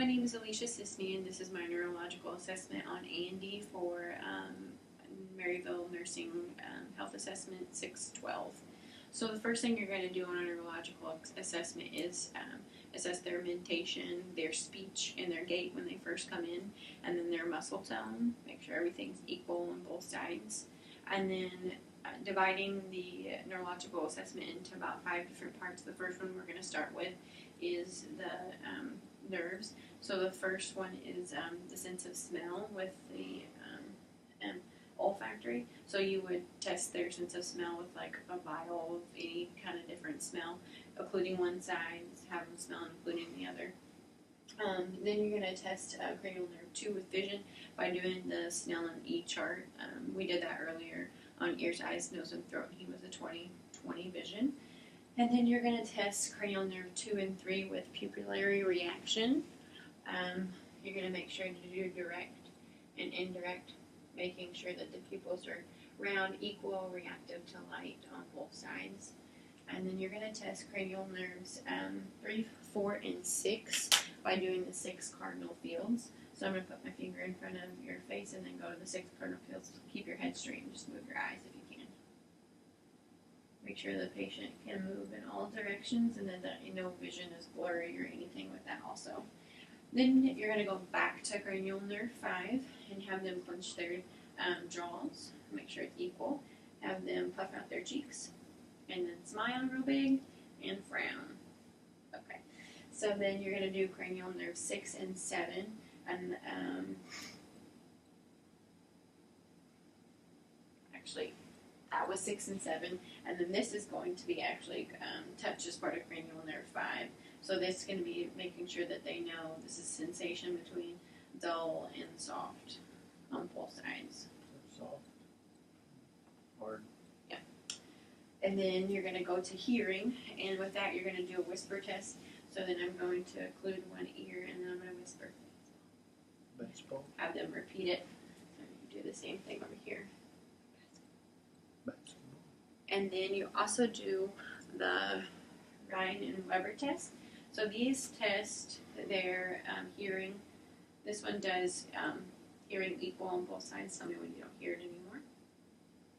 My name is Alicia Cisne, and this is my neurological assessment on A&D for Maryville Nursing Health Assessment 612. So the first thing you're going to do on a neurological assessment is assess their mentation, their speech, and their gait when they first come in, and then their muscle tone. Make sure everything's equal on both sides. And then dividing the neurological assessment into about 5 different parts. The first one we're going to start with is the nerves. So the first one is the sense of smell with the olfactory. So you would test their sense of smell with like a vial of any kind of different smell, including one side, have them smell including the other. Then you're going to test cranial nerve 2 with vision by doing the Snell and E chart. We did that earlier on ears, eyes, nose, and throat. He was a 20/20 vision. And then you're going to test cranial nerve 2 and 3 with pupillary reaction. You're going to make sure to do direct and indirect, making sure that the pupils are round, equal, reactive to light on both sides. And then you're going to test cranial nerves 3, 4, and 6 by doing the 6 cardinal fields. So I'm going to put my finger in front of your face and then go to the 6 cardinal fields. Keep your head straight and just move your eyes if you can. Make sure the patient can move in all directions and then that no vision is blurry or anything with that also. Then you're going to go back to cranial nerve 5 and have them clench their jaws. Make sure it's equal. Have them puff out their cheeks. And then smile real big and frown. Okay. So then you're going to do cranial nerve 6 and 7. And actually, that was 6 and 7. And then this is going to be actually touch as part of cranial nerve 5. So this is going to be making sure that they know this is sensation between dull and soft on both sides. Soft. Hard. Yeah. And then you're going to go to hearing, and with that you're going to do a whisper test. So then I'm going to occlude one ear, and then I'm going to whisper. Baseball. Have them repeat it. So you do the same thing over here. Basketball. And then you also do the Ryan and Weber test. So these test their hearing. This one does hearing equal on both sides. Tell me when you don't hear it anymore.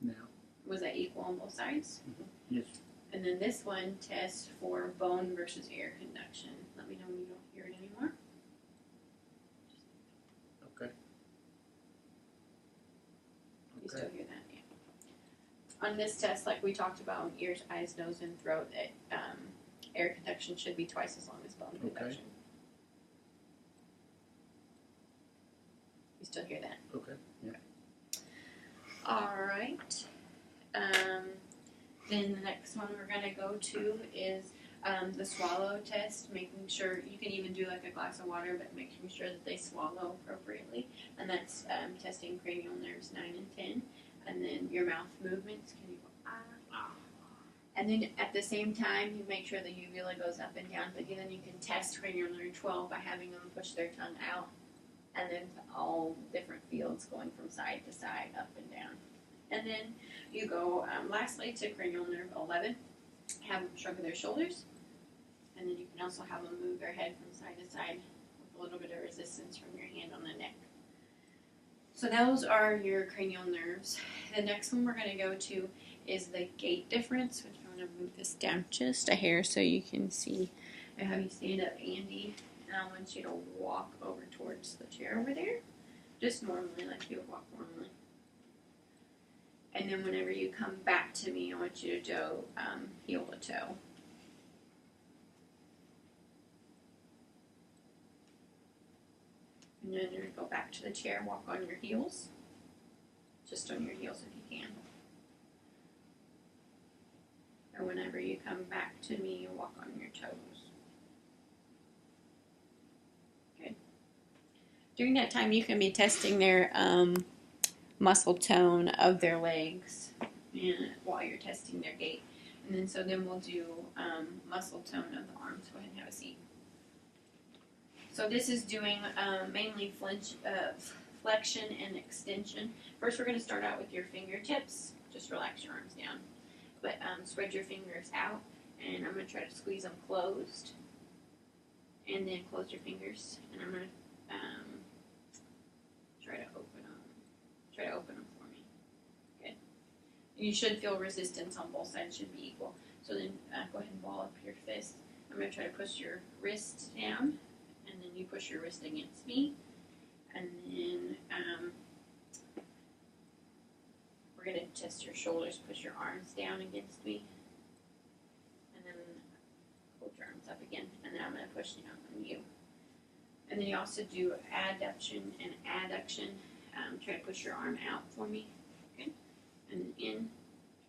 Now. Was that equal on both sides? Mm-hmm. Yes. And then this one tests for bone versus air conduction. Let me know when you don't hear it anymore. Okay. You still hear that? Yeah. On this test, like we talked about, ears, eyes, nose, and throat, air conduction should be twice as long as bone conduction. You still hear that? Okay. Yeah. All right. Then the next one we're going to go to is the swallow test, making sure, you can even do like a glass of water, but making sure that they swallow appropriately. And that's testing cranial nerves 9 and 10. And then your mouth movements, can you go, ah, ah. And then at the same time, you make sure the uvula goes up and down, but then you can test cranial nerve 12 by having them push their tongue out. And then all different fields going from side to side, up and down. And then you go lastly to cranial nerve 11, have them shrug their shoulders, and then you can also have them move their head from side to side with a little bit of resistance from your hand on the neck. So those are your cranial nerves. The next one we're going to go to is the gait difference, which I'm going to move this down just a hair so you can see. I have you stand up, Andy, and I want you to walk over towards the chair over there, just normally, like you would walk normally. And then whenever you come back to me, I want you to go heel to toe. And then you're going to go back to the chair, walk on your heels. Just on your heels if you can. And whenever you come back to me, you walk on your toes. Good. During that time, you can be testing their muscle tone of their legs and while you're testing their gait. And then we'll do muscle tone of the arms. Go ahead and have a seat. So this is doing mainly flexion and extension. First we're going to start out with your fingertips. Just relax your arms down. But spread your fingers out, and I'm going to try to squeeze them closed. and then close your fingers, and I'm gonna try to open them. Try to open them for me. Good. You should feel resistance on both sides. Should be equal. So then go ahead and ball up your fist. I'm gonna try to push your wrist down, and then you push your wrist against me, and then we're gonna test your shoulders. Push your arms down against me, and then hold your arms up again, and then I'm going to push down on you. And then you also do adduction and adduction. Try to push your arm out for me. Okay. And then in.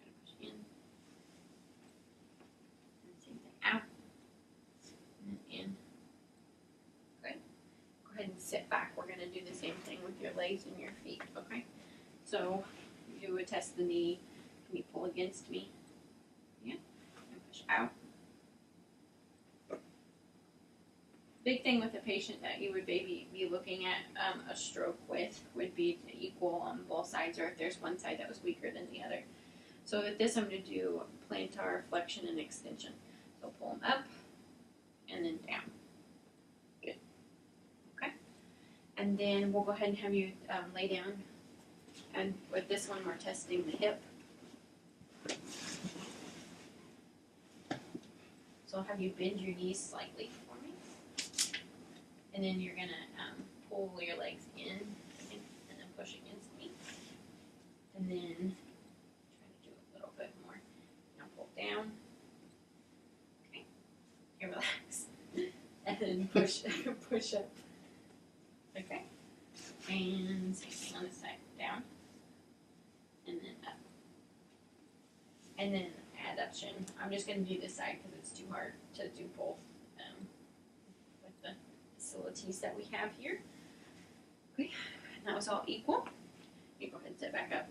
Try to push in. And same thing out. And then in. Okay. Go ahead and sit back. We're going to do the same thing with your legs and your feet. Okay. So you would test the knee. Can you pull against me? Yeah. And push out. Big thing with a patient that you would maybe be looking at a stroke with would be to equal on both sides, or if there's one side that was weaker than the other. So with this, I'm going to do plantar flexion and extension. So pull them up and then down. Good. Okay. And then we'll go ahead and have you lay down. And with this one, we're testing the hip. So I'll have you bend your knees slightly for me. And then you're going to pull your legs in and then push against me. And then try to do a little bit more. Now pull down. Okay. You relax. And then push push up. Okay. And same thing on this side. Down. And then up. And then adduction. I'm just going to do this side because it's too hard to do both with the facilities that we have here. Okay, that was all equal. You go ahead and sit back up.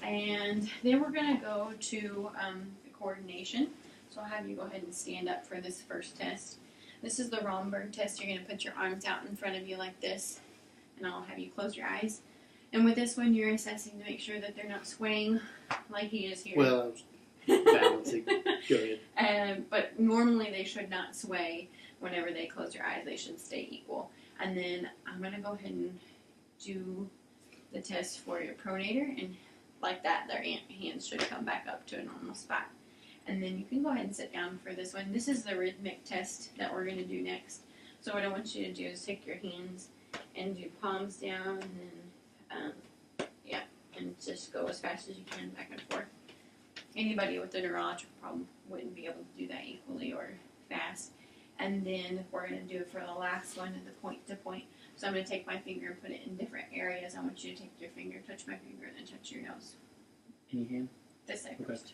And then we're going to go to the coordination. So I'll have you go ahead and stand up for this first test. This is the Romberg test. You're going to put your arms out in front of you like this, and I'll have you close your eyes. And with this one, you're assessing to make sure that they're not swaying like he is here. Well, I was balancing. Go ahead. But normally they should not sway whenever they close your eyes. They should stay equal. And then I'm going to go ahead and do the test for your pronator. And like that, their hands should come back up to a normal spot. And then you can go ahead and sit down for this one. This is the rhythmic test that we're going to do next. So what I want you to do is take your hands and do palms down and then and just go as fast as you can back and forth. Anybody with a neurological problem wouldn't be able to do that equally or fast. And then we're going to do it for the last one, the point to point. So I'm going to take my finger and put it in different areas. I want you to take your finger, touch my finger, and then touch your nose. Any hand? This side Okay. first.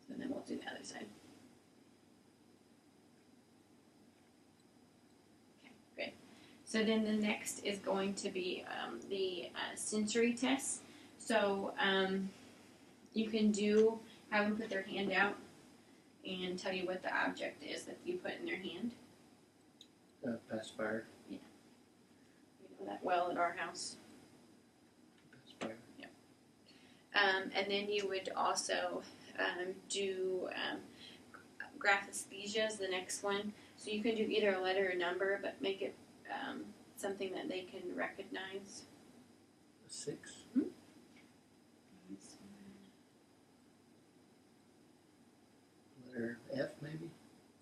And then we'll do the other side. So then the next is going to be the sensory test. So you can have them put their hand out and tell you what the object is that you put in their hand. Pacifier. Yeah. We know that well at our house. Pacifier. Yep. And then you would also do graphesthesia is the next one. So you can do either a letter or number, but make it something that they can recognize. 6. Mm-hmm. Letter F, maybe.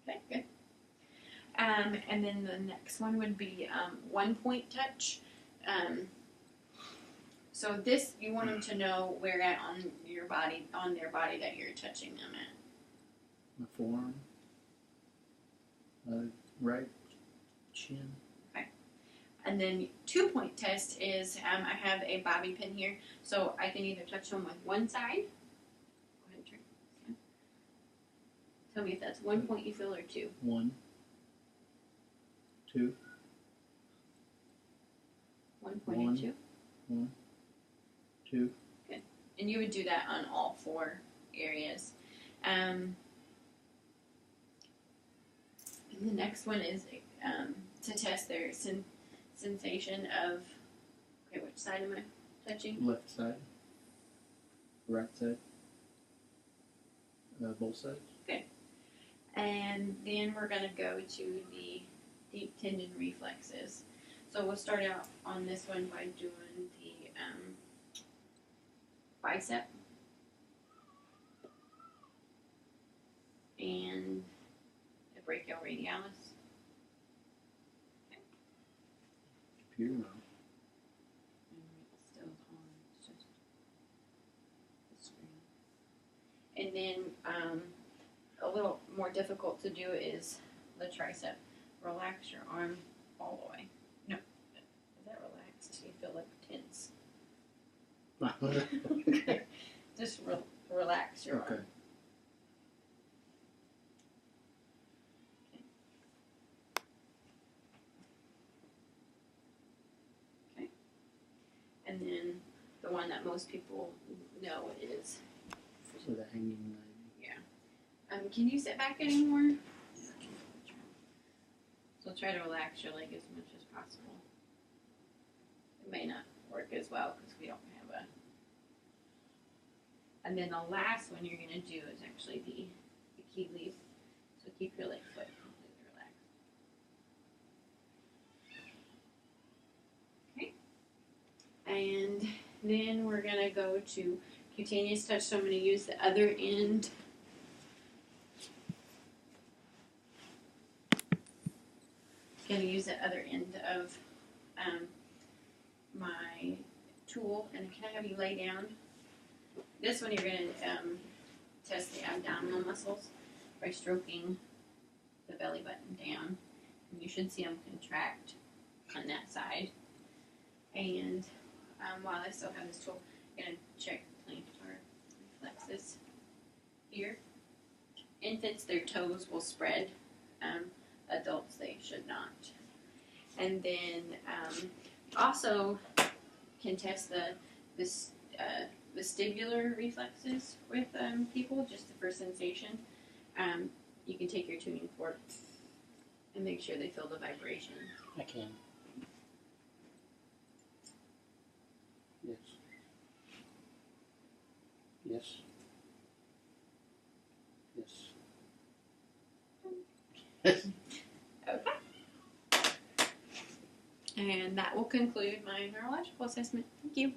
Okay, good. And then the next one would be 1-point touch. So this, you want them to know where at on your body, on their body that you're touching them at. My forearm. Right chin. And then 2-point test is, I have a bobby pin here, so I can either touch them with one side. Go ahead and turn this side. Tell me if that's 1 point you feel or 2. 1. 2. 1 point and 2. 1. 2. Good. And you would do that on all 4 areas. And the next one is to test their sensation of, okay, which side am I touching? Left side. Right side. Both sides. And then we're going to go to the deep tendon reflexes. So we'll start out on this one by doing the bicep and the brachioradialis. Computer now. It's still on. It's just the screen. And then a little more difficult to do is the tricep. Relax your arm all the way. No, is that relaxed? You feel like tense. Just relax your arm. Okay. And then the one that most people know is. So the hanging leg. Can you sit back anymore? So try to relax your leg as much as possible. It may not work as well because we don't have a. And then the last one you're going to do is actually the Achilles. So keep your leg foot completely relaxed. Okay. And then we're going to go to cutaneous touch. So I'm going to use the other end. Going to use the other end of my tool, and can I have you lay down? This one you're going to test the abdominal muscles by stroking the belly button down, and you should see them contract on that side. And while I still have this tool, I'm going to check plantar reflexes here. Infants, their toes will spread. Adults, they should not. And then also can test the vestibular reflexes with people, just for sensation. You can take your tuning fork and make sure they feel the vibration. I can. Yes. Yes. Yes. Okay. And that will conclude my neurological assessment. Thank you.